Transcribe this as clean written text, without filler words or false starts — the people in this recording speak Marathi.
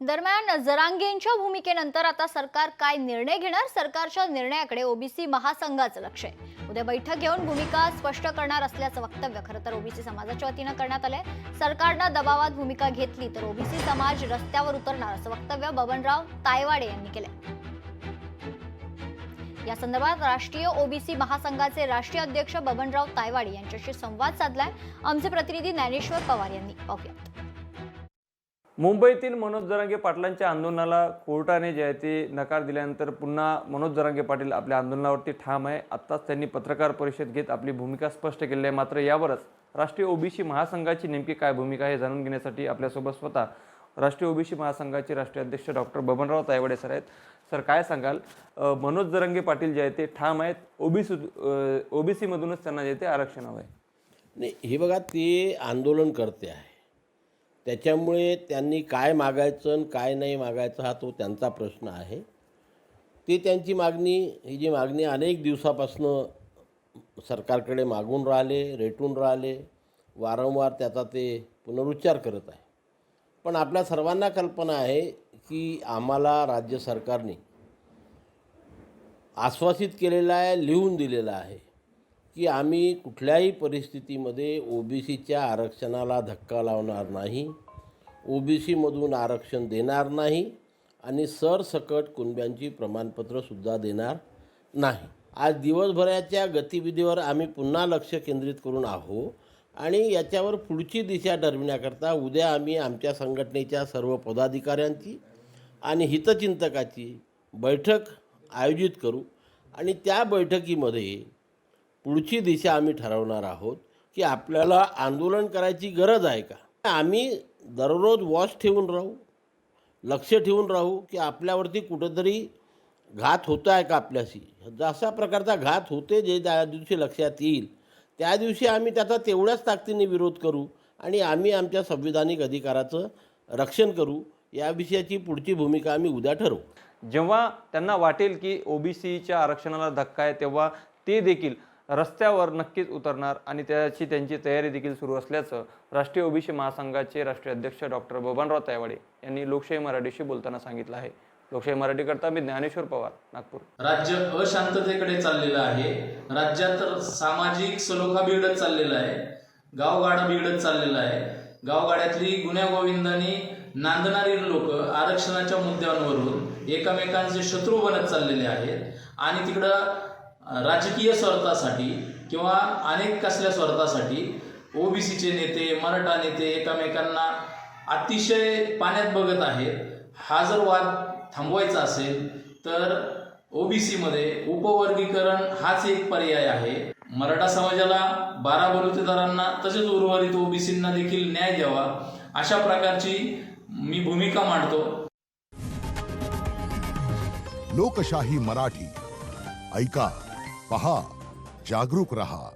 दरम्यान जरांगेंच्या भूमिकेनंतर आता सरकार काय निर्णय घेणार? सरकारच्या निर्णयाकडे ओबीसी महासंघाचं लक्ष आहे। उद्या बैठक घेऊन भूमिका स्पष्ट करणार असल्याचं वक्तव्य खरं तर ओबीसी समाजाच्या वतीनं करण्यात आलंय। सरकारनं दबावात भूमिका घेतली तर ओबीसी समाज रस्त्यावर उतरणार असं वक्तव्य बबनराव तायवाडे यांनी केलंय। या संदर्भात राष्ट्रीय ओबीसी महासंघाचे राष्ट्रीय अध्यक्ष बबनराव तायवाडे यांच्याशी संवाद साधलाय आमचे प्रतिनिधी ज्ञानेश्वर पवार यांनी। पाहूयात। मुंबईतील मनोज जरांगे पाटलांच्या आंदोलनाला कोर्टाने जे आहे ते नकार दिल्यानंतर पुन्हा मनोज जरांगे पाटील आपल्या आंदोलनावरती ठाम आहे। आत्ताच त्यांनी पत्रकार परिषद घेत आपली भूमिका स्पष्ट केली आहे। मात्र यावरच राष्ट्रीय ओबीसी महासंघाची नेमकी काय भूमिका आहे जाणून घेण्यासाठी आपल्यासोबत स्वतः राष्ट्रीय ओबीसी महासंघाचे राष्ट्रीय अध्यक्ष डॉक्टर बबनराव तायवाडे सर आहेत। सर, काय सांगाल? मनोज जरांगे पाटील जे आहेत ते ठाम आहेत, ओबीसी मधूनच त्यांना जे ते आरक्षण हवं आहे। नाही, हे बघा, ते आंदोलन करते आहे, त्याच्यामुळे त्यांनी काय मागायचं आणि काय नाही मागायचं हा तो त्यांचा प्रश्न आहे। ते त्यांची मागणी, ही जी मागणी अनेक दिवसापासून सरकारकडे मागून राहिले, रेटून राहिले, वारंवार त्याचा ते पुनरुच्चार करत आहे। पण आपल्या सर्वांना कल्पना आहे की आम्हाला राज्य सरकारने आश्वासित केलेलं आहे, लिहून दिलेलं आहे की आम्ही कुठल्याही परिस्थितीमध्ये ओबीसीच्या आरक्षणाला धक्का लावणार नाही, ओबीसीमधून आरक्षण देणार नाही आणि सरसकट कुणब्यांची प्रमाणपत्रंसुद्धा देणार नाही। आज दिवसभराच्या गतिविधीवर आम्ही पुन्हा लक्ष केंद्रित करून आहोत आणि याच्यावर पुढची दिशा ठरविण्याकरता उद्या आम्ही आमच्या संघटनेच्या सर्व पदाधिकाऱ्यांची आणि हितचिंतकाची बैठक आयोजित करू आणि त्या बैठकीमध्ये पुढची दिशा आम्ही ठरवणार आहोत की आपल्याला आंदोलन करायची गरज आहे का। आम्ही दररोज वॉच ठेवून राहू, लक्ष ठेवून राहू की आपल्यावरती कुठंतरी घात होतो आहे का आपल्याशी। जसा प्रकारचा घात होते जे त्या दिवशी लक्षात येईल त्या दिवशी आम्ही त्याचा तेवढ्याच ताकदीने विरोध करू आणि आम्ही आमच्या संविधानिक अधिकाराचं रक्षण करू। या विषयाची पुढची भूमिका आम्ही उद्या ठरवू। जेव्हा त्यांना वाटेल की ओबीसीच्या आरक्षणाला धक्का आहे तेव्हा ते देखील रस्त्यावर नक्कीच उतरणार आणि त्याची त्यांची तयारी देखील सुरू असल्याचं राष्ट्रीय ओबीसी महासंघाचे राष्ट्रीय अध्यक्ष डॉक्टर बबनराव तायवाडे यांनी लोकशाही मराठीशी बोलताना सांगितलं आहे। लोकशाही मराठी करता मी ज्ञानेश्वर पवार, नागपूर। राज्य अशांततेकडे चाललेलं आहे। राज्यात सामाजिक सलोखा बिघडत चाललेला आहे, गावगाडा बिघडत चाललेला आहे। गावगाड्यातली गुण्यागोविंदांनी नांदणारी लोक आरक्षणाच्या मुद्द्यांवरून एकमेकांचे शत्रू बनत चाललेले आहेत आणि तिकडं राजकीय स्वार्थासाठी किंवा अनेक कसल्या स्वार्थासाठी ओबीसीचे नेते, मराठा नेते एकमेकांना अतिशय पाण्यात बघत आहेत। हा जर वाद थांबवायचा असेल तर ओबीसीमध्ये उपवर्गीकरण हाच एक पर्याय आहे। मराठा समाजाला 12 बलुतेदारांना तसेच उर्वरित ओबीसींना देखील न्याय द्यावा अशा प्रकारची मी भूमिका मांडतो। लोकशाही मराठी ऐका, पहा, जागरूक रहा।